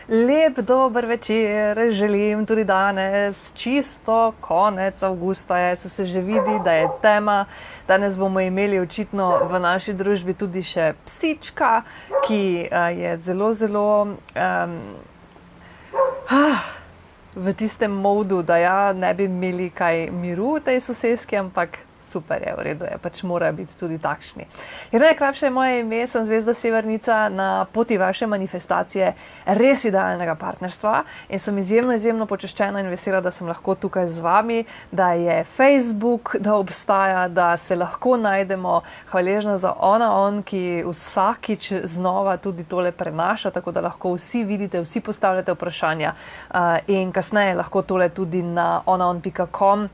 Lep dober večer, želim tudi danes, čisto konec avgusta je, se že vidi, da je tema. Danes bomo imeli očitno v naši družbi tudi še psička, ki je zelo v tistem modu, da ja ne bi imeli kaj miru v tej soseski, ampak super je, v redu je, pač morajo biti tudi takšni. Irena Krapša je moje ime, sem Zvezda Severnica na poti vaše manifestacije res idealnega partnerstva in sem izjemno počaščena in vesela, da sem lahko tukaj z vami, da je Facebook, da obstaja, da se lahko najdemo. Hvaležna za on, ki vsakič znova tudi tole prenaša, tako da lahko vsi vidite, vsi postavljate vprašanja in kasneje lahko tole tudi na onaon.com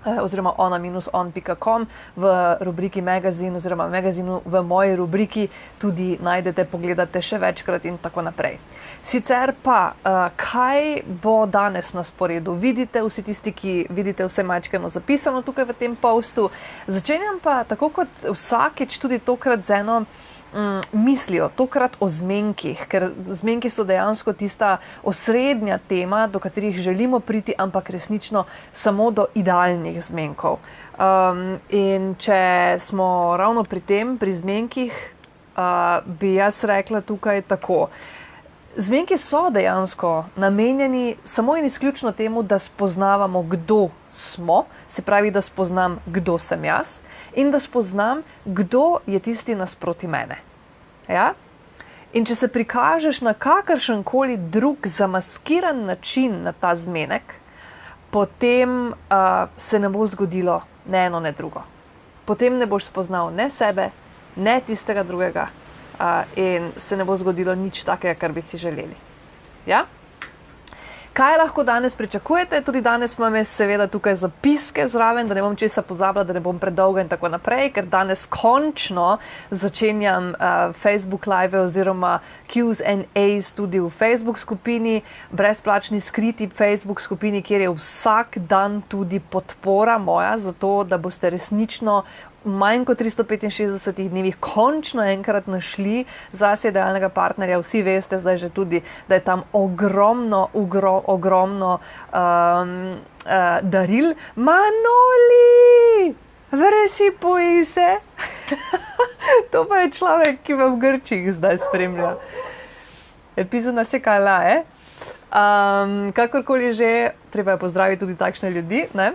oziroma ona-on.com v rubriki magazin oziroma magazinu v moji rubriki tudi najdete, pogledate še večkrat in tako naprej. Sicer pa, kaj bo danes na sporedu? Vidite, vsi tisti, ki vidite vse majčkeno zapisano tukaj v tem postu. Začenjam pa tako kot vsakič tudi tokrat z eno mislijo, tokrat o zmenkih, ker zmenki so dejansko tista osrednja tema, do katerih želimo priti, ampak resnično samo do idealnih zmenkov. In če smo ravno pri tem, pri zmenkih, bi jaz rekla tukaj tako. Zmenki so dejansko namenjeni samo in izključno temu, da spoznavamo, kdo smo, se pravi, da spoznam, kdo sem jaz in da spoznam, kdo je tisti nasproti mene. Ja? In če se prikažeš na kakršenkoli drug zamaskiran način na ta zmenek, potem se ne bo zgodilo ne eno, ne drugo. Potem ne boš spoznal ne sebe, ne tistega drugega in se ne bo zgodilo nič takega, kar bi si želeli. Ja? Kaj lahko danes pričakujete? Tudi danes imam seveda tukaj zapiske zraven, da ne bom česa pozabila, da ne bom predolga in tako naprej, ker danes končno začenjam Facebook live oziroma Q&As tudi v Facebook skupini, brezplačni skriti Facebook skupini, kjer je vsak dan tudi podpora moja, zato da boste resnično manj kot 365 dnevih končno enkrat našli zase idealnega partnerja. Vsi veste zdaj že tudi, da je tam ogromno daril. Manoli! Vresipuj se! To pa je človek, ki me v Grčiji zdaj spremlja. Epizoda se kala, kakorkoli že, treba je pozdraviti tudi takšne ljudi, ne?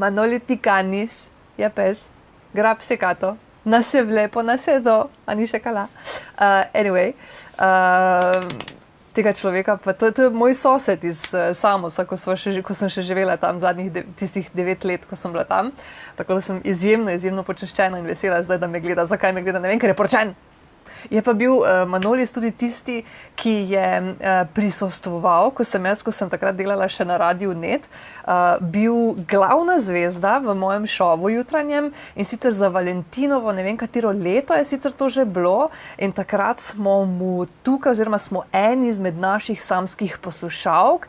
Manoli ti kaniš, je pes. Grab se kato, nas je vlepo, nas je do, a ni še kala. Anyway, tega človeka, pa to je moj sosed iz Samosa, ko sem še živela tam zadnjih tistih 9 let, ko sem bila tam. Tako da sem izjemno počaščena in vesela zdaj, da me gleda. Zakaj me gleda? Ne vem, ker je poročen. Je pa bil Manolis tudi tisti, ki je prisostvoval, ko sem takrat delala še na Radiu Net, bil glavna zvezda v mojem šovu jutranjem in sicer za Valentinovo, ne vem katero leto je sicer to že bilo in takrat smo mu tukaj, oziroma smo eni izmed naših samskih poslušalk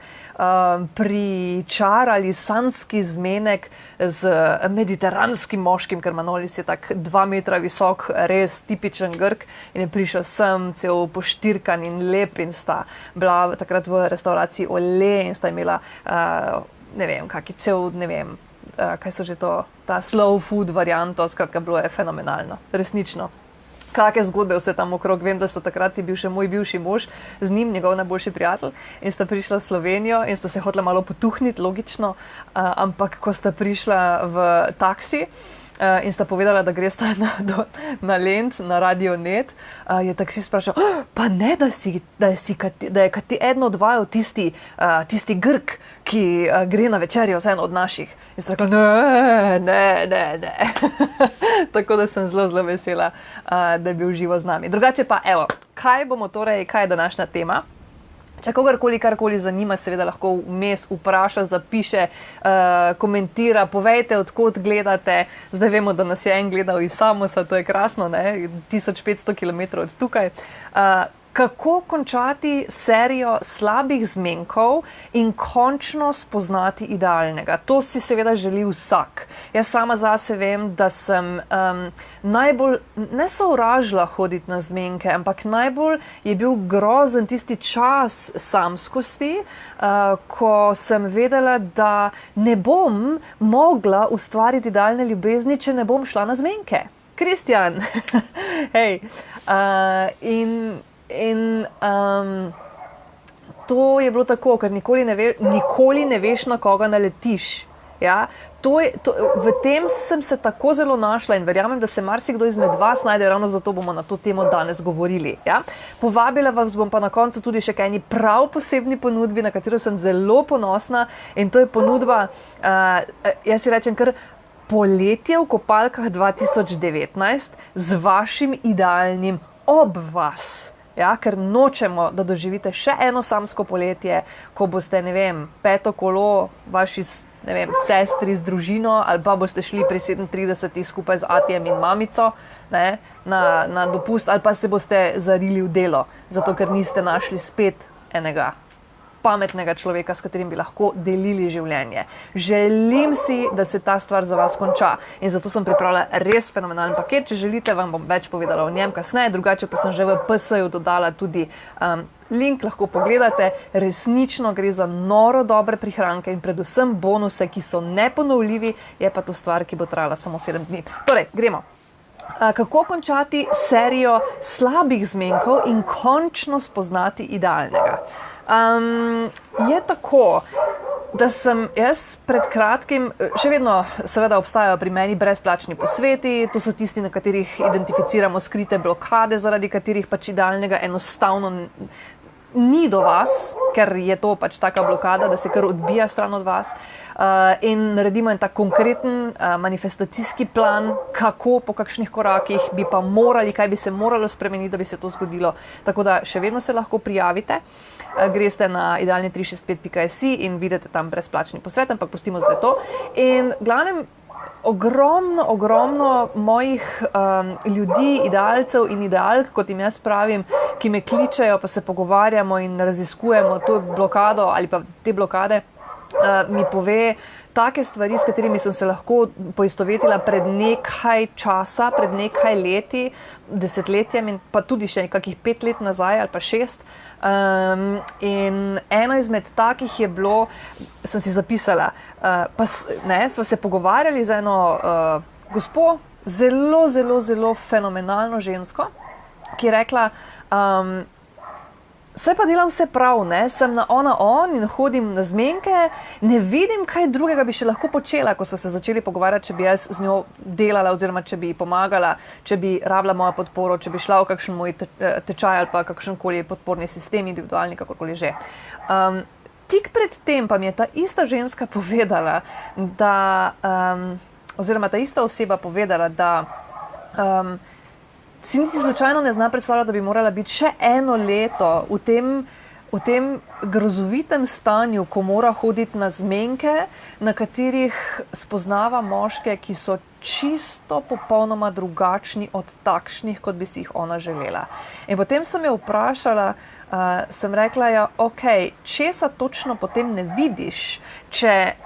pričarali sanski zmenek z mediteranskim moškim, ker Manolis je tak 2 metra visok, res tipičen Grk in je prišel sem cel poštirkan in lep in sta bila takrat v restauraciji Ole in sta imela, ne vem, kaj so že to, ta slow food varianto, skratka bilo je fenomenalno, resnično. Kakšne zgodbe vse tam okrog, vem, da sta takrat bil še moj bivši mož, z njim njegov najboljši prijatelj in sta prišla v Slovenijo in sta se hotela malo potuhniti, logično, ampak ko sta prišla v taksi in sta povedala, da gresta na Lent, na Radio Net, je taksist vprašal, pa ne, da je eden od vaju tisti Grk, ki gre na večerjo z eno od naših. In sta rekla, ne. Tako da sem zelo vesela, da je bil živo z nami. Drugače pa, evo, kaj je današnja tema? Če karkoli zanima, seveda lahko vmes vpraša, zapiše, komentira, povejte, odkot gledate. Zdaj vemo, da nas je en gledal iz Samosa, to je krasno, ne? 1500 km od tukaj. Kako končati serijo slabih zmenkov in končno spoznati idealnega? To si seveda želi vsak. Jaz sama zase vem, da sem najbolj ne sovražila hoditi na zmenke, ampak najbolj je bil grozen tisti čas samskosti, ko sem vedela, da ne bom mogla ustvariti idealne ljubezni, če ne bom šla na zmenke. Kristjan, hej, In to je bilo tako, ker nikoli ne veš, na koga naletiš. Ja? V tem sem se tako zelo našla in verjamem, da se marsikdo izmed vas najde, ravno zato bomo na to temo danes govorili. Ja? Povabila vas bom pa na koncu tudi še k eni prav posebni ponudbi, na katero sem zelo ponosna, in to je ponudba, jaz si rečem kar poletje v kopalkah 2019 z vašim idealnim ob vas. Ja, ker nočemo, da doživite še eno samsko poletje, ko boste, ne vem, peto kolo vaši, ne vem, sestri z družino ali pa boste šli pri 37 skupaj z atijem in mamico, ne, na dopust ali pa se boste zarili v delo, zato ker niste našli spet enega pametnega človeka, s katerim bi lahko delili življenje. Želim si, da se ta stvar za vas konča in zato sem pripravila res fenomenalen paket. Če želite, vam bom več povedala o njem kasneje, drugače pa sem že v PS-ju dodala tudi link, lahko pogledate. Resnično gre za noro dobre prihranke in predvsem bonuse, ki so neponovljivi, je pa to stvar, ki bo trajala samo 7 dni. Torej, gremo. Kako končati serijo slabih zmenkov in končno spoznati idealnega? Je tako, da sem jaz pred kratkim, še vedno seveda obstajajo pri meni brezplačni posveti, to so tisti, na katerih identificiramo skrite blokade, zaradi katerih pač idealnega enostavno ni do vas, ker je to pač taka blokada, da se kar odbija stran od vas. In naredimo en tak konkreten manifestacijski plan, kako, po kakšnih korakih bi pa morali, kaj bi se moralo spremeniti, da bi se to zgodilo. Tako da še vedno se lahko prijavite. Greste na idealni365.si in vidite tam brezplačni posvet, ampak pustimo zdaj to. In glavnem, ogromno mojih ljudi, idealcev in idealk, kot jim jaz pravim, ki me kličejo, pa se pogovarjamo in raziskujemo to blokado ali pa te blokade, mi pove take stvari, s katerimi sem se lahko poistovetila pred nekaj časa, pred nekaj leti, desetletjem in pa tudi še kakih 5 let nazaj ali pa 6. In eno izmed takih je bilo, sem si zapisala, sva se pogovarjali z eno gospo, zelo fenomenalno žensko, ki je rekla, saj pa delam vse prav, ne? Sem na on in hodim na zmenke, ne vidim, kaj drugega bi še lahko počela, ko so se začeli pogovarjati, če bi jaz z njo delala oziroma če bi ji pomagala, če bi rabila mojo podporo, če bi šla v kakšen moj tečaj ali pa kakšenkoli podporni sistem, individualni, kakorkoli že. Tik pred tem pa mi je ta ista ženska povedala, oziroma ta ista oseba povedala, da si niti slučajno ne zna predstavljati, da bi morala biti še eno leto v tem grozovitem stanju, ko mora hoditi na zmenke, na katerih spoznava moške, ki so čisto popolnoma drugačni od takšnih, kot bi si jih ona želela. In potem sem jo vprašala, sem rekla, ja, ok, česa točno potem ne vidiš, če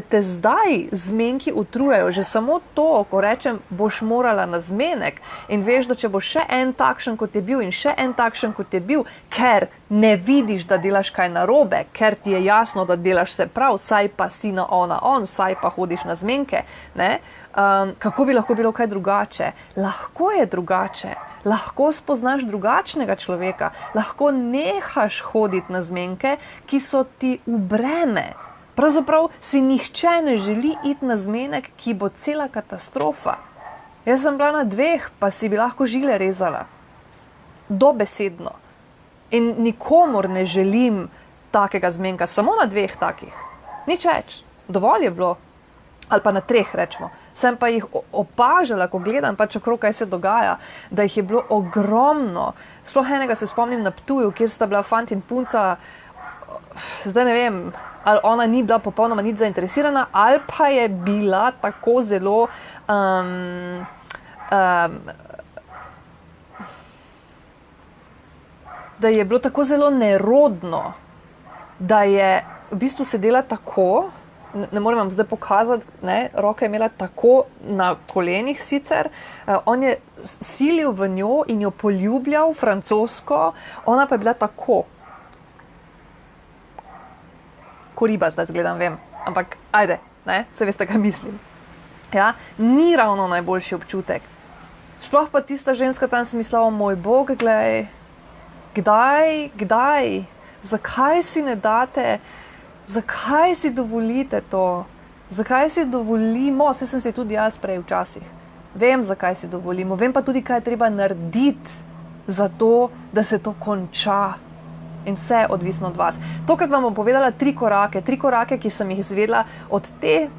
te zdaj zmenki utrujajo, že samo to, ko rečem, boš morala na zmenek in veš, da če bo še en takšen, kot je bil in še en takšen, kot je bil, ker ne vidiš, da delaš kaj narobe, ker ti je jasno, da delaš se prav, saj pa si na on, saj pa hodiš na zmenke, ne? Kako bi lahko bilo kaj drugače? Lahko je drugače. Lahko spoznaš drugačnega človeka, lahko nehaš hoditi na zmenke, ki so ti v breme. Pravzaprav si nihče ne želi iti na zmenek, ki bo cela katastrofa. Jaz sem bila na 2, pa si bi lahko žile rezala. Dobesedno. In nikomur ne želim takega zmenka, samo na 2 takih. Nič več. Dovolj je bilo. Ali pa na 3, rečemo. Sem pa jih opažala, ko gledam pač okrog, kaj se dogaja, da jih je bilo ogromno. Sploh enega se spomnim na Ptuju, kjer sta bila fant in punca, zdaj ne vem, ali ona ni bila popolnoma nič zainteresirana, ali pa je bila tako zelo da je bilo tako zelo nerodno, da je v bistvu sedela tako, ne morem vam zdaj pokazati, ne, roke je imela tako na kolenih sicer, on je silil v njo in jo poljubljal francosko, ona pa je bila tako. Ko riba zdaj zgledam, vem, ampak ajde, ne, se veste, kaj mislim. Ja, ni ravno najboljši občutek. Sploh pa tista ženska tam si mislila, moj bog, glej, kdaj, zakaj si ne date, zakaj si dovolite to, zakaj si dovolimo, saj sem si tudi jaz prej včasih, vem, zakaj si dovolimo, vem pa tudi, kaj je treba narediti za to, da se to konča. In vse je odvisno od vas. Tokrat vam bom povedala 3 korake, ki sem jih izvedela od te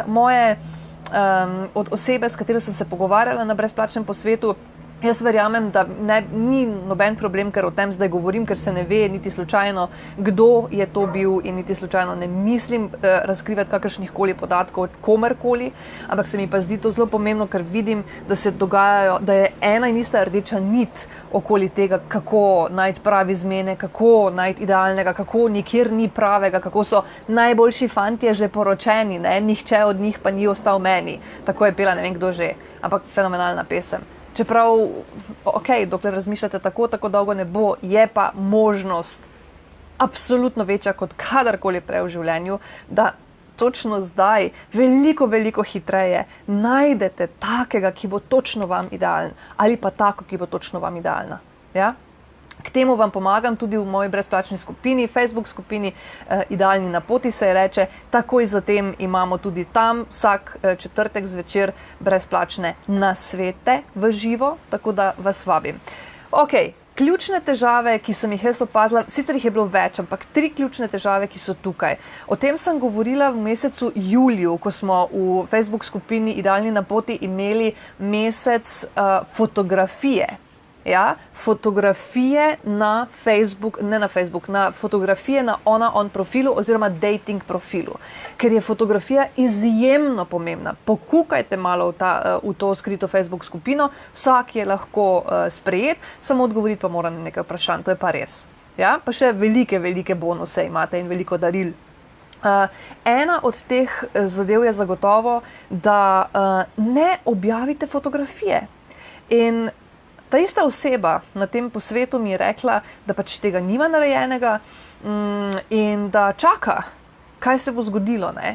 moje, od osebe, s katero sem se pogovarjala na brezplačnem posvetu. Jaz verjamem, da ni noben problem, ker o tem zdaj govorim, ker se ne ve niti slučajno, kdo je to bil in niti slučajno ne mislim razkrivati kakršnih koli podatkov komerkoli, ampak se mi pa zdi to zelo pomembno, ker vidim, da se dogajajo, da je ena in ista rdeča nit okoli tega, kako najti pravi zmene, kako najti idealnega, kako nikjer ni pravega, kako so najboljši fantje že poročeni, ne? Nihče od njih pa ni ostal meni. Tako je pela, ne vem kdo že, ampak fenomenalna pesem. Čeprav, dokler razmišljate tako dolgo ne bo, je pa možnost absolutno večja kot kadarkoli prej v življenju, da točno zdaj veliko hitreje najdete takega, ki bo točno vam idealen, ali pa tako, ki bo točno vam idealna. Ja? K temu vam pomagam tudi v moji brezplačni skupini, Facebook skupini Idealni na poti se reče. Takoj zatem imamo tudi tam vsak četrtek zvečer brezplačne nasvete v živo, tako da vas vabim. Ključne težave, ki sem jih jaz opazila, sicer jih je bilo več, ampak 3 ključne težave, ki so tukaj. O tem sem govorila v mesecu juliju, ko smo v Facebook skupini Idealni na poti imeli mesec fotografije. Ja, fotografije na Facebook, na fotografije na on profilu oziroma dating profilu, ker je fotografija izjemno pomembna. Pokukajte malo v to skrito Facebook skupino, vsak je lahko sprejet, samo odgovoriti pa mora na nekaj vprašanj, to je pa res. Ja, pa še velike bonuse imate in veliko daril. Ena od teh zadev je zagotovo, da ne objavite fotografije. In ta ista oseba na tem posvetu mi je rekla, da pač tega nima narejenega in da čaka, kaj se bo zgodilo. Ne?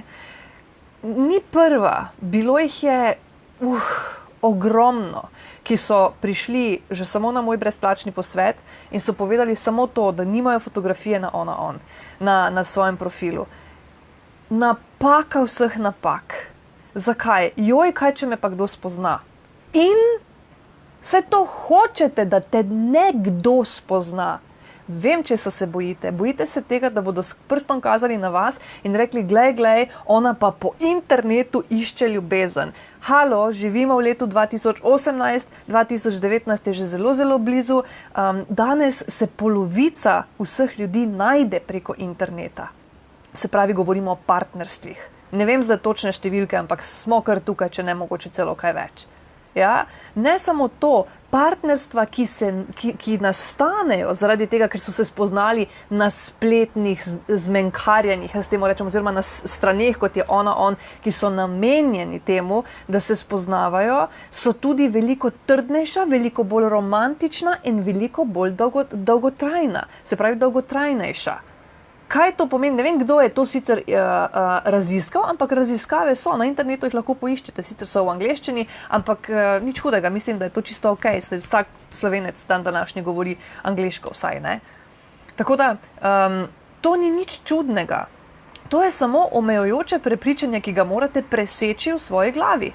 Ni prva, bilo jih je ogromno, ki so prišli že samo na moj brezplačni posvet in so povedali samo to, da nimajo fotografije na svojem profilu. Napaka vseh napak. Zakaj? Kaj če me pa kdo spozna? In vse to hočete, da te nekdo spozna. Vem, česa se bojite. Bojite se tega, da bodo s prstom kazali na vas in rekli, glej, ona pa po internetu išče ljubezen. Halo, živimo v letu 2018, 2019 je že zelo blizu. Danes se polovica vseh ljudi najde preko interneta. Se pravi, govorimo o partnerstvih. Ne vem zdaj točne številke, ampak smo kar tukaj, če ne mogoče celo kaj več. Ja? Ne samo to, partnerstva, ki nastanejo zaradi tega, ker so se spoznali na spletnih zmenkarjanjih, s tem rečem, oziroma na straneh, kot je on, ki so namenjeni temu, da se spoznavajo, so tudi veliko trdnejša, veliko bolj romantična in veliko bolj dolgotrajna, se pravi dolgotrajnejša. Kaj to pomeni? Ne vem, kdo je to sicer raziskal, ampak raziskave so, na internetu jih lahko poiščete, sicer so v angleščini, ampak nič hudega, mislim, da je to čisto okej, se vsak Slovenec dan današnji govori angleško vsaj, ne? Tako da, to ni nič čudnega. To je samo omejujoče prepričanje, ki ga morate preseči v svoji glavi.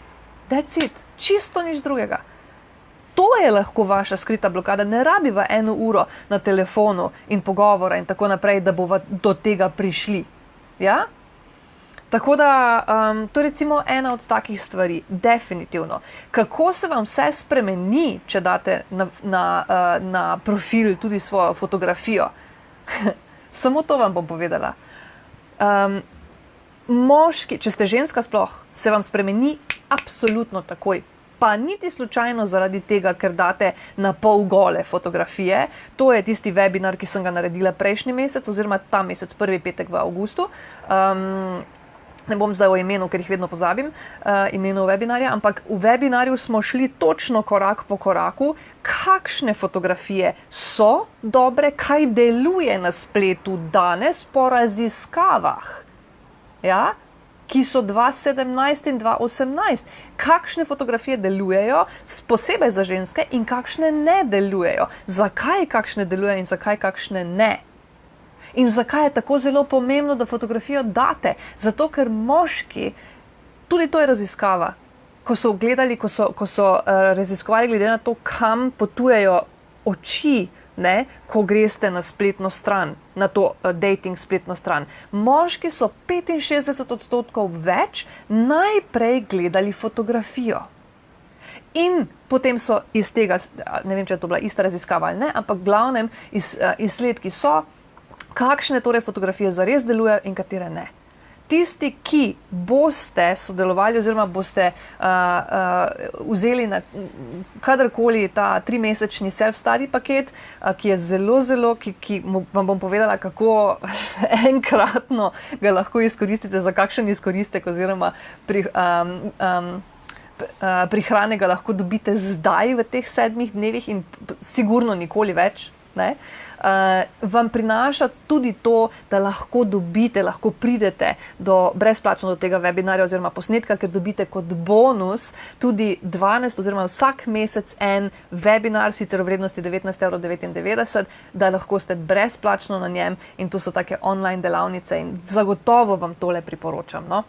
That's it. Čisto nič drugega. To je lahko vaša skrita blokada, ne rabiva 1 uro na telefonu in pogovora in tako naprej, da bova do tega prišli. Ja? Tako da, to je recimo ena od takih stvari, definitivno. Kako se vam vse spremeni, če date na profil tudi svojo fotografijo? Samo to vam bom povedala. Moški, če ste ženska sploh, se vam spremeni absolutno takoj. Pa niti slučajno zaradi tega, ker date na pol gole fotografije. To je tisti webinar, ki sem ga naredila prejšnji mesec, oziroma ta mesec, prvi petek v avgustu. Ne bom zdaj o imenu, ker jih vedno pozabim, imenu webinarja, ampak v webinarju smo šli točno korak po koraku, kakšne fotografije so dobre, kaj deluje na spletu danes po raziskavah. Ja? Ki so 2017 in 2018. Kakšne fotografije delujejo, posebej za ženske, in kakšne ne delujejo. Zakaj kakšne delujejo in zakaj kakšne ne. In zakaj je tako zelo pomembno, da fotografijo date? Zato, ker moški, tudi to je raziskava, ko so gledali, ko so raziskovali glede na to, kam potujejo oči, ne, ko greste na spletno stran, na to dating spletno stran. Moški so 65% več najprej gledali fotografijo. In potem so iz tega, ne vem, če je to bila ista raziskava ali ne, ampak v glavnem izsledki so, kakšne torej fotografije zares delujejo in katere ne. Tisti, ki boste sodelovali oziroma boste vzeli na kadarkoli ta 3-mesečni self-study paket, ki je zelo, ki vam bom povedala, kako enkratno ga lahko izkoristite, za kakšen izkoristek oziroma prihrane ga lahko dobite zdaj v teh 7 dnevih in sigurno nikoli več. Ne? Vam prinaša tudi to, da lahko dobite, lahko pridete brezplačno do tega webinarja oziroma posnetka, ker dobite kot bonus tudi 12 oziroma vsak mesec en webinar, sicer v vrednosti 19,99 €, da lahko ste brezplačno na njem, in to so take online delavnice in zagotovo vam tole priporočam. No?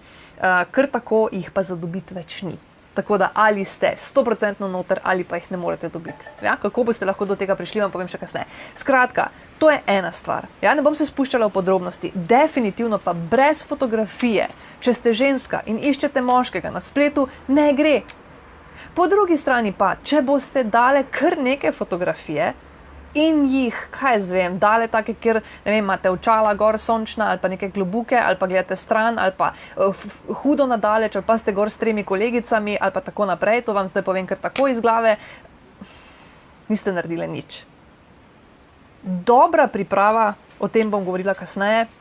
Ker tako jih pa zadobiti več ni. Tako da ali ste 100% noter ali pa jih ne morete dobiti. Ja? Kako boste lahko do tega prišli, vam povem še kasneje. Skratka, to je ena stvar. Ja? Ne bom se spuščala v podrobnosti. Definitivno pa brez fotografije, če ste ženska in iščete moškega na spletu, ne gre. Po drugi strani pa, če boste dale kar neke fotografije in jih, kaj jaz vem, dale take, kjer, ne vem, imate očala gor sončna ali pa neke klobuke ali pa gledate stran ali pa hudo nadaleč ali pa ste gor s 3 kolegicami ali pa tako naprej, to vam zdaj povem kar tako iz glave, niste naredile nič. Dobra priprava, o tem bom govorila kasneje,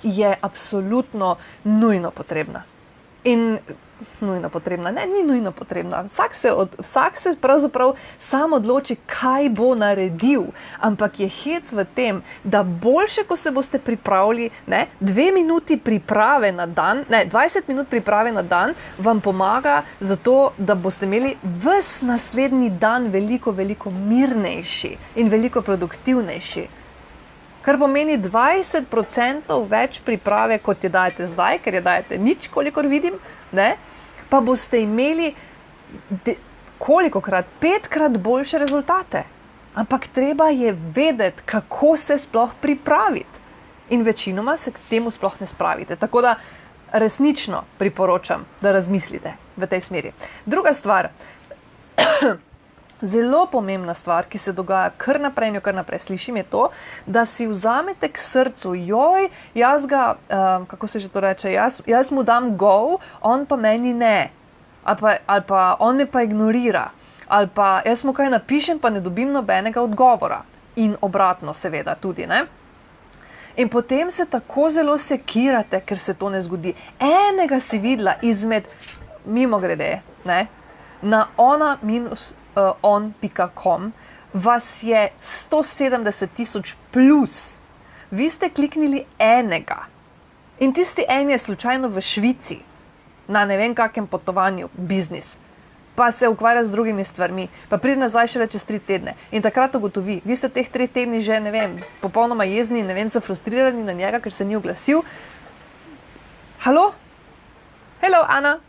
je absolutno nujno potrebna. In nujno potrebna, ne, ni nujno potrebna. Vsak se pravzaprav sam odloči, kaj bo naredil, ampak je hec v tem, da boljše, ko se boste pripravili, ne, 2 minuti priprave na dan, ne, 20 minut priprave na dan vam pomaga za to, da boste imeli ves naslednji dan veliko mirnejši in veliko produktivnejši. Kar pomeni 20% več priprave, kot je dajete zdaj, ker je dajete nič, kolikor vidim, ne? Pa boste imeli kolikokrat, 5-krat boljše rezultate. Ampak treba je vedeti, kako se sploh pripraviti. In večinoma se k temu sploh ne spravite. Tako da resnično priporočam, da razmislite v tej smeri. Druga stvar, zelo pomembna stvar, ki se dogaja kar naprej in jo kar naprej slišim, je to, da si vzamete k srcu, jaz ga, kako se že to reče, jaz mu dam go, on pa meni ne. Ali pa on me pa ignorira. Ali pa jaz mu kaj napišem, pa ne dobim nobenega odgovora. In obratno seveda tudi, ne? In potem se tako zelo sekirate, ker se to ne zgodi. Enega si videla izmed, mimogrede, ne, na ona-on.com vas je 170,000 plus. Vi ste kliknili enega. In tisti en je slučajno v Švici, na ne vem kakem potovanju, biznis. Pa se ukvarja z drugimi stvarmi, pa pride nazaj šele čez 3 tedne. In takrat ugotovi, vi ste teh 3 tedni že, ne vem, popolnoma jezni, ne vem, zafrustrirani na njega, ker se ni oglasil. Halo? Hello, Ana.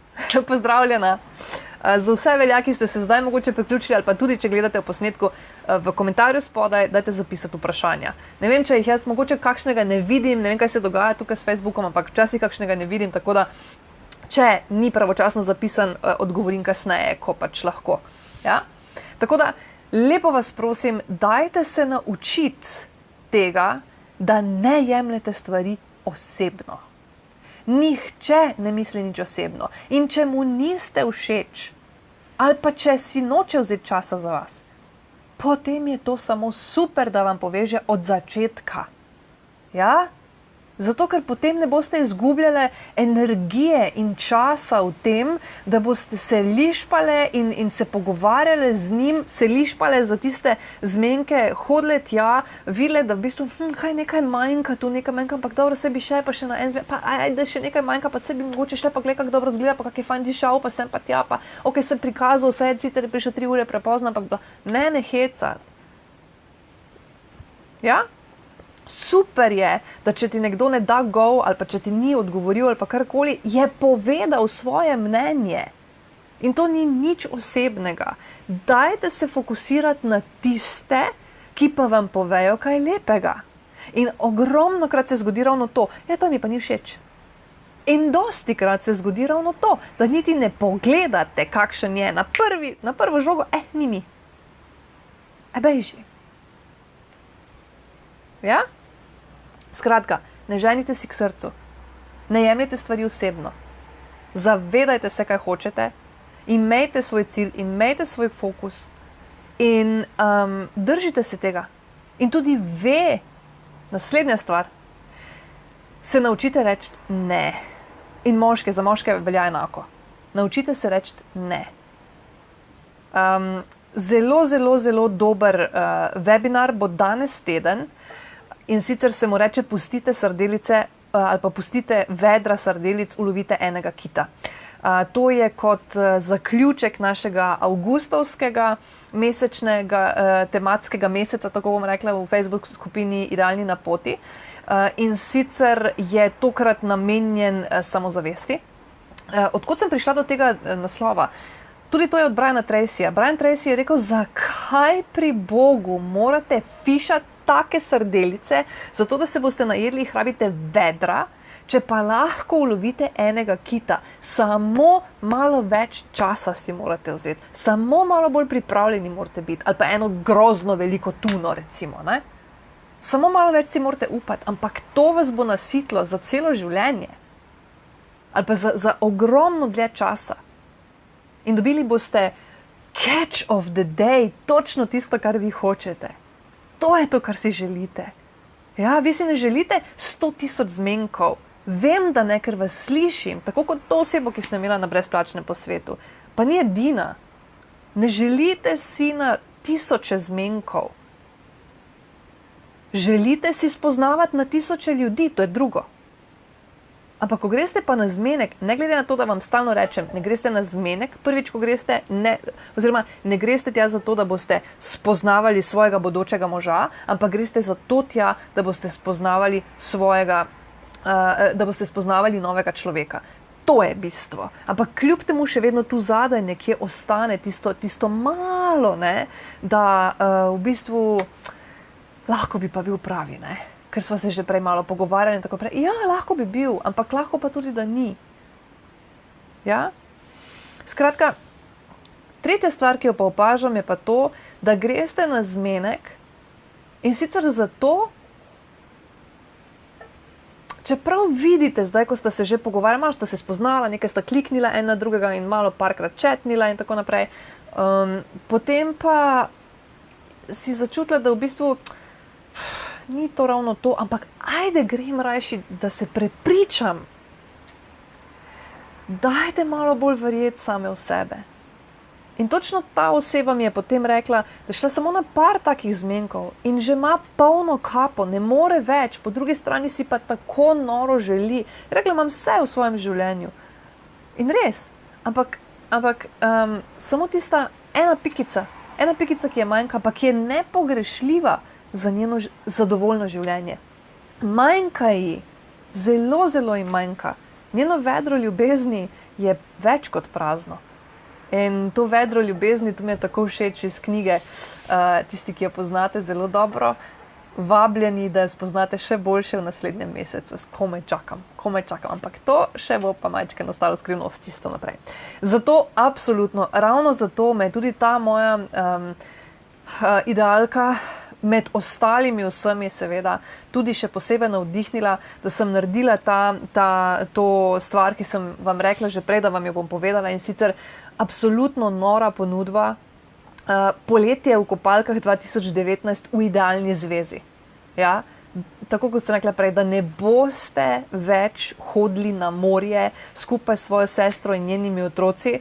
Pozdravljena. Za vse veljaki ste se zdaj mogoče priključili, ali pa tudi, če gledate v posnetku, v komentarju spodaj, dajte zapisati vprašanja. Ne vem, če jih jaz mogoče kakšnega ne vidim, ne vem, kaj se dogaja tukaj s Facebookom, ampak včasih kakšnega ne vidim, tako da, če ni pravočasno zapisan, odgovorim kasneje, ko pač lahko. Ja? Tako da, lepo vas prosim, dajte se naučiti tega, da ne jemljete stvari osebno. Nihče ne misli nič osebno. In če mu niste všeč, ali pa če si noče vzeti časa za vas, potem je to samo super, da vam poveže od začetka. Ja? Zato, ker potem ne boste izgubljali energije in časa v tem, da boste se lišpale in se pogovarjali z njim, se lišpale za tiste zmenke, hodile tja, videle, da v bistvu kaj nekaj manjka, tu nekaj manjka, ampak dobro, se bi še pa še na en zmen, pa ajde, še nekaj manjka, pa se bi mogoče šle, pa gled, kako dobro zgleda, pa kak je fajn dišal, pa sem pa tja, pa ok, sem prikazal, vse je sicer prišel 3 ure prepozno, ampak ne me hecat. Ja? Super je, da če ti nekdo ne da go, ali pa če ti ni odgovoril, ali pa karkoli, je povedal svoje mnenje. In to ni nič osebnega. Dajte se fokusirati na tiste, ki pa vam povejo kaj lepega. In ogromno krat se zgodi ravno to, ja, to mi pa ni všeč. In dosti krat se zgodi ravno to, da niti ne pogledate, kakšen je na prvo žogo, ni mi. Bejži. Ja? Skratka, ne ženite si k srcu, ne jemljite stvari osebno, zavedajte se, kaj hočete, imejte svoj cilj, imejte svoj fokus in držite se tega. In tudi naslednja stvar, se naučite reči ne. In za moške velja enako. Naučite se reči ne. Zelo, zelo, zelo dober webinar bo danes teden. In sicer se mu reče, pustite sardelice ali pa pustite vedra sardelic, ulovite enega kita. To je kot zaključek našega avgustovskega mesečnega tematskega meseca, tako bom rekla, v Facebook skupini Idealni na poti. In sicer je tokrat namenjen samozavesti. Odkot sem prišla do tega naslova? Tudi to je od Briana Tracyja. Brian Tracy je rekel, zakaj pri Bogu morate fišati take sardelice, zato da se boste najedli, rabite vedra, če pa lahko ulovite enega kita. Samo malo več časa si morate vzeti, samo malo bolj pripravljeni morate biti, ali pa eno grozno veliko tuno, recimo. Ne? Samo malo več si morate upati, ampak to vas bo nasitilo za celo življenje. Ali pa za ogromno dlje časa. In dobili boste catch of the day, točno tisto, kar vi hočete. To je to, kar si želite. Ja, vi si ne želite 100.000 zmenkov. Vem, da ne, ker vas slišim, tako kot to osebo, ki sem imela na brezplačnem posvetu. Pa ni edina. Ne želite si na 1000 zmenkov. Želite si spoznavati na 1000 ljudi, to je drugo. Ampak ko greste pa na zmenek, ne glede na to, da vam stalno rečem, ne greste na zmenek, prvič, ko greste, ne greste tja zato, da boste spoznavali svojega bodočega moža, ampak greste zato tja, da boste spoznavali novega človeka. To je bistvo. Ampak kljub temu še vedno tu zadaj nekje ostane tisto malo, ne, da v bistvu lahko bi pa bil pravi, ne. Ker sva se že prej malo pogovarjali in tako prej. Ja, lahko bi bil, ampak lahko pa tudi, da ni. Ja? Skratka, tretja stvar, ki jo pa opažam, je pa to, da greste na zmenek in sicer zato, čeprav vidite zdaj, ko ste se že pogovarjali, malo ste se spoznala, nekaj sta kliknila ena drugega in malo parkrat chatnila in tako naprej, potem pa si začutila, da v bistvu ni to ravno to, ampak ajde grem rajši, da se prepričam. Dajte malo bolj verjeti same v sebe. In točno ta oseba mi je potem rekla, da šla samo na par takih zmenkov in že ima polno kapo, ne more več, po drugi strani si pa tako noro želi. Rekla, imam vse v svojem življenju. In res, ampak samo tista ena pikica, ki je manjka, pa ki je nepogrešljiva za njeno zadovoljno življenje. Manjka ji, zelo, zelo ji manjka. Njeno vedro ljubezni je več kot prazno. In to vedro ljubezni, to mi je tako všeč iz knjige, tisti, ki jo poznate zelo dobro, vabljeni, da jo spoznate še boljše v naslednjem mesecu. Komaj čakam, ampak to še bo pa majčke nastalo skrivnost čisto naprej. Zato, absolutno, ravno zato me tudi ta moja idealka med ostalimi vsemi seveda tudi še posebej navdihnila, da sem naredila to stvar, ki sem vam rekla že prej, da vam jo bom povedala, in sicer absolutno nora ponudba. Poletje v kopalkah 2019 v idealni zvezi. Ja? Tako kot sem rekla prej, da ne boste več hodili na morje skupaj s svojo sestro in njenimi otroci,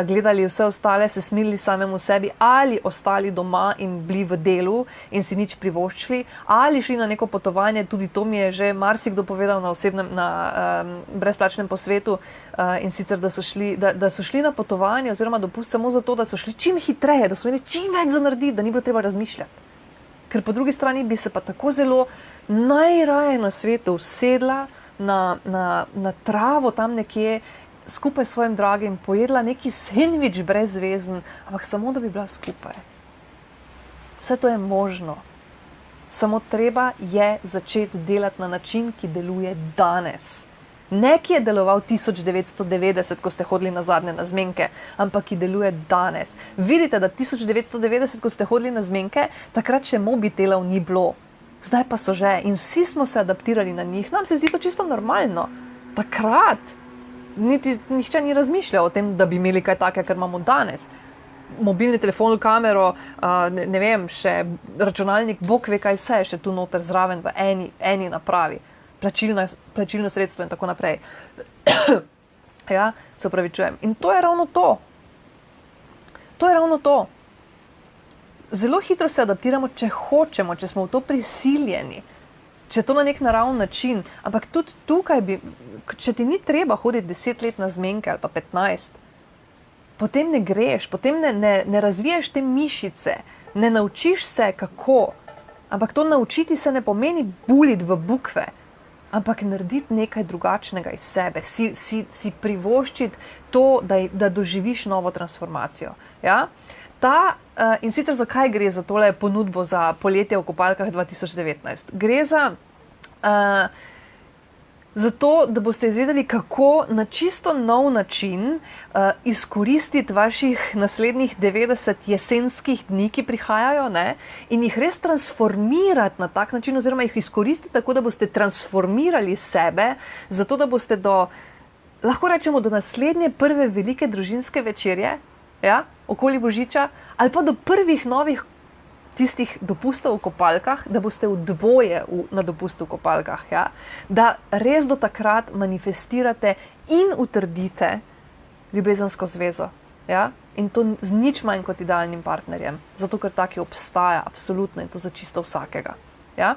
gledali vse ostale, se smilili samemu sebi ali ostali doma in bili v delu in si nič privoščili, ali šli na neko potovanje, tudi to mi je že marsikdo povedal na brezplačnem posvetu, in sicer, da so šli na potovanje oziroma dopust samo zato, da so šli čim hitreje, da so imeli čim več za narediti, da ni bilo treba razmišljati. Ker po drugi strani bi se pa tako zelo najraje na svetu usedla na travo tam nekje skupaj s svojim dragim, pojedla neki sendvič brezvezen, ampak samo, da bi bila skupaj. Vse to je možno. Samo treba je začeti delati na način, ki deluje danes. Ne, ki je deloval 1990, ko ste hodili na zadnje na zmenke, ampak ki deluje danes. Vidite, da 1990, ko ste hodili na zmenke, takrat še mobitelov ni bilo. Zdaj pa so že in vsi smo se adaptirali na njih. Nam se zdi to čisto normalno. Takrat nihče ni razmišljal o tem, da bi imeli kaj take, kar imamo danes. Mobilni telefon, kamero, ne vem, še računalnik, bog ve kaj vse je še tu noter zraven v eni napravi. Plačilno sredstvo in tako naprej. Ja, se opravičujem. In to je ravno to. To je ravno to. Zelo hitro se adaptiramo, če hočemo, če smo v to prisiljeni, če to na nek naraven način, ampak tudi tukaj če ti ni treba hoditi 10 let na zmenke ali pa 15, potem ne greš, potem ne razviješ te mišice, ne naučiš se kako, ampak to naučiti se ne pomeni buliti v bukve, ampak narediti nekaj drugačnega iz sebe, si privoščiti to, da doživiš novo transformacijo. Ja? In sicer zakaj gre za tole ponudbo za poletje v kopalkah 2019? Gre za to, da boste izvedeli, kako na čisto nov način izkoristiti vaših naslednjih 90 jesenskih dni, ki prihajajo, ne, in jih res transformirati na tak način, oziroma jih izkoristiti tako, da boste transformirali sebe, zato da boste lahko rečemo, do naslednje prve velike družinske večerje, ja, okoli Božiča, ali pa do prvih novih tistih dopustov v kopalkah, da boste v dvoje na dopustu v kopalkah, ja? Da res do takrat manifestirate in utrdite ljubezensko zvezo. Ja? In to z nič manj kot idealnim partnerjem, zato ker taki obstaja absolutno in to za čisto vsakega. Ja?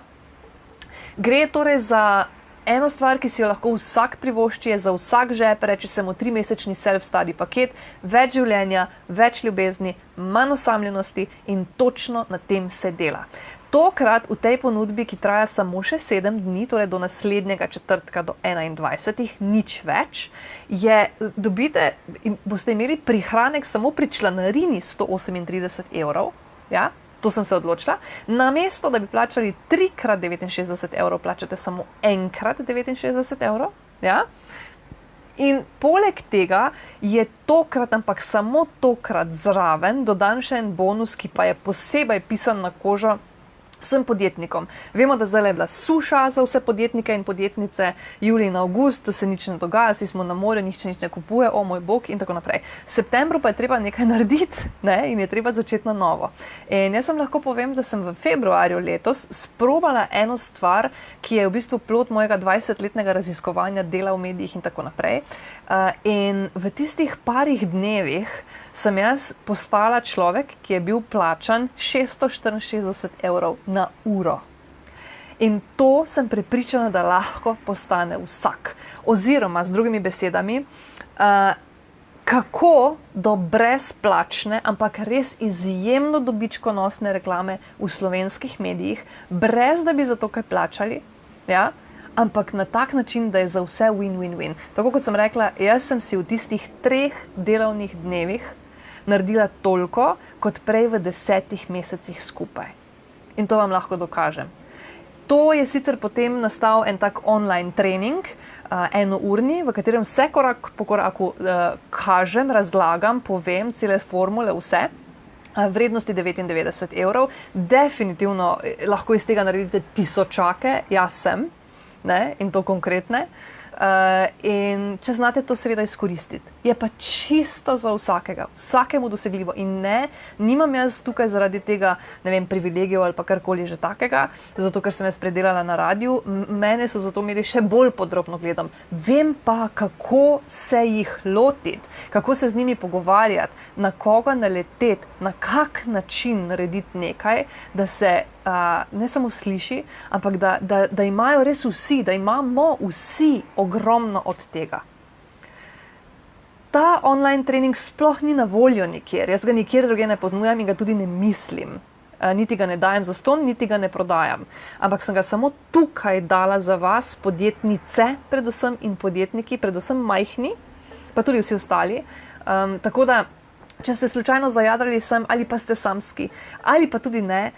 Gre torej za eno stvar, ki si jo lahko vsak privošči, je za vsak žep, reče se mu 3-mesečni self-study paket, več življenja, več ljubezni, manj osamljenosti in točno na tem se dela. Tokrat v tej ponudbi, ki traja samo še 7 dni, torej do naslednjega četrtka do 21, nič več, dobite in boste imeli prihranek samo pri članarini 138 €, ja? To sem se odločila. Namesto, da bi plačali 3x 69 €, plačate samo 1x 69 €. Ja? In poleg tega je tokrat, ampak samo tokrat zraven, dodan še en bonus, ki pa je posebej pisan na kožo vsem podjetnikom. Vemo, da zdaj je bila suša za vse podjetnike in podjetnice, julij in avgust, to se nič ne dogaja, vsi smo na morju, nič ne kupuje, o moj bog in tako naprej. V septembru pa je treba nekaj narediti, ne, in je treba začeti na novo. In jaz sem lahko povem, da sem v februarju letos sprobala eno stvar, ki je v bistvu plod mojega 20-letnega raziskovanja, dela v medijih in tako naprej. In v tistih parih dnevih sem jaz postala človek, ki je bil plačan 664 € na uro. In to sem prepričana, da lahko postane vsak. Oziroma, z drugimi besedami, kako do brezplačne, ampak res izjemno dobičkonosne reklame v slovenskih medijih, brez da bi za to kaj plačali, ja? Ampak na tak način, da je za vse win-win-win. Tako kot sem rekla, jaz sem si v tistih 3 delovnih dnevih naredila toliko, kot prej v 10 mesecih skupaj. In to vam lahko dokažem. To je sicer potem nastal en tak online trening, enourni, v katerem vse korak po koraku kažem, razlagam, povem, cele formule, vse. Vrednosti 99 €. Definitivno lahko iz tega naredite tisočake, jaz sem, ne, in to konkretne. In če znate to seveda izkoristiti. je pa čisto za vsakega, vsakemu dosegljivo in nimam jaz tukaj zaradi tega, ne vem, privilegijev ali pa karkoli že takega, zato ker sem jaz predelala na radiju, mene so zato imeli še bolj podrobno gledam. Vem pa, kako se jih lotiti, kako se z njimi pogovarjati, na koga naleteti, na kak način narediti nekaj, da se ne samo sliši, ampak da imajo res vsi, da imamo vsi ogromno od tega. Ta online trening sploh ni na voljo nikjer, jaz ga nikjer druge ne poznujam in ga tudi ne mislim. Niti ga ne dajem zastonj, niti ga ne prodajam. Ampak sem ga samo tukaj dala za vas, podjetnice predvsem in podjetniki, predvsem majhni, pa tudi vsi ostali. Tako da, če ste slučajno zajadrali sem ali pa ste samski, ali pa tudi ne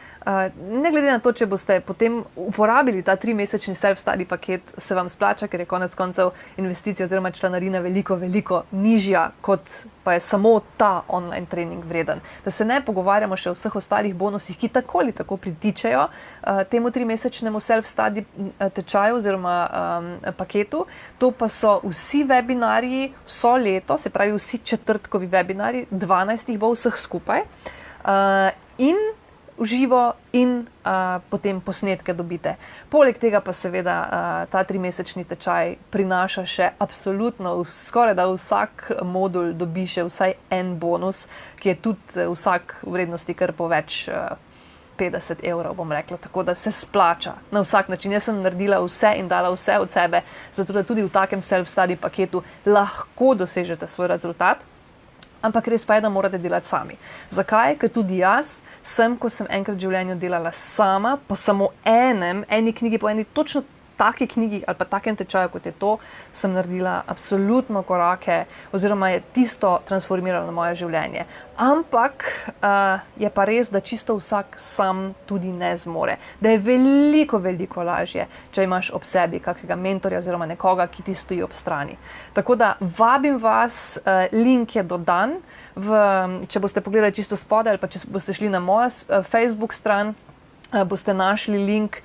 glede na to, če boste potem uporabili ta 3-mesečni self-study paket, se vam splača, ker je konec koncev investicija oziroma članarina veliko, veliko nižja, kot pa je samo ta online trening vreden. Da se ne pogovarjamo še o vseh ostalih bonusih, ki tako ali tako pritičejo temu 3-mesečnemu self-study tečaju oziroma paketu. To pa so vsi webinarji, vso leto, se pravi vsi četrtkovi webinarji, 12 jih bo vseh skupaj, in v živo in potem posnetke dobite. Poleg tega pa seveda ta 3-mesečni tečaj prinaša še absolutno skoraj da vsak modul dobi še vsaj en bonus, ki je tudi vsak v vrednosti kar po več 50 €, bom rekla, tako da se splača na vsak način. Jaz sem naredila vse in dala vse od sebe, zato da tudi v takem self-study paketu lahko dosežete svoj rezultat. Ampak res pa je, da morate delati sami. Zakaj? Ker tudi jaz ko sem enkrat v življenju delala sama, po samo eni knjigi, po eni točno taki knjigi ali pa takem tečaju, kot je to, sem naredila absolutno korake oziroma je tisto transformiralo moje življenje. Ampak je pa res, da čisto vsak sam tudi ne zmore. Da je veliko, veliko lažje, če imaš ob sebi kakega mentorja oziroma nekoga, ki ti stoji ob strani. Tako da vabim vas, link je dodan, če boste pogledali čisto spodaj ali pa če boste šli na mojo Facebook stran, boste našli link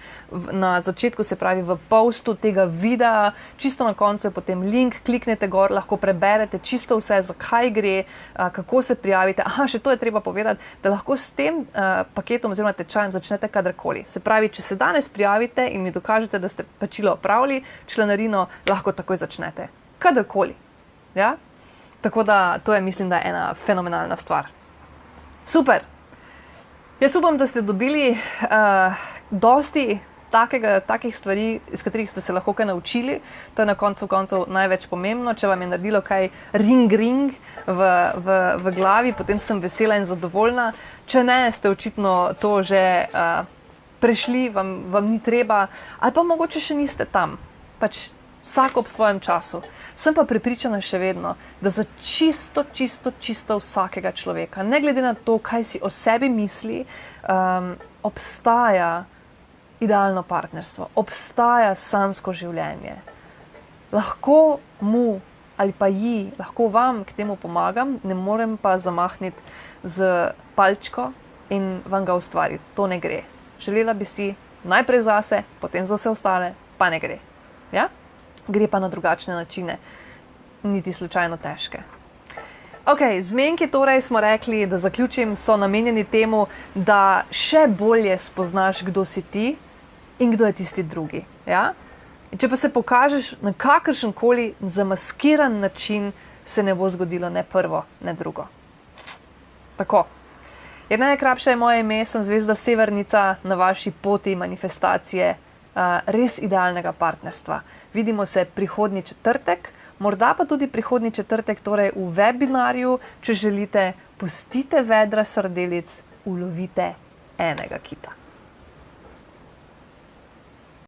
na začetku, se pravi v postu tega videa, čisto na koncu je potem link, kliknete gor, lahko preberete čisto vse, zakaj gre, kako se prijavite. Še to je treba povedati, da lahko s tem paketom oziroma tečajem začnete kadarkoli. Se pravi, če se danes prijavite in mi dokažete, da ste plačilo opravili, članarino lahko takoj začnete. Kadarkoli. Ja? Tako da to je, mislim, da je ena fenomenalna stvar. Super! Jaz upam, da ste dobili dosti takih stvari, iz katerih ste se lahko kaj naučili. To je na koncu koncev največ pomembno. Če vam je naredilo kaj ring v glavi, potem sem vesela in zadovoljna. Če ne, ste očitno to že prešli, vam ni treba, ali pa mogoče še niste tam. Pač vsak ob svojem času. Sem pa prepričana še vedno, da za čisto vsakega človeka, ne glede na to, kaj si o sebi misli, obstaja idealno partnerstvo, obstaja sanjsko življenje. Lahko mu ali pa lahko vam k temu pomagam, ne morem pa zamahniti z palčko in vam ga ustvariti. To ne gre. Želela bi si najprej zase, potem za vse ostale, pa ne gre. Ja? Gre pa na drugačne načine, niti slučajno težke. Ok, zmenki torej smo rekli, da zaključim, so namenjeni temu, da še bolje spoznaš, kdo si ti in kdo je tisti drugi. Ja? In če pa se pokažeš na kakršenkoli zamaskiran način, se ne bo zgodilo ne prvo, ne drugo. Tako. Najkrajše je moje ime, sem Zvezda Severnica na vaši poti manifestacije res idealnega partnerstva. Vidimo se prihodnji četrtek, morda pa tudi prihodnji četrtek, torej v webinarju, če želite, pustite vedra sardelic, ulovite enega kita.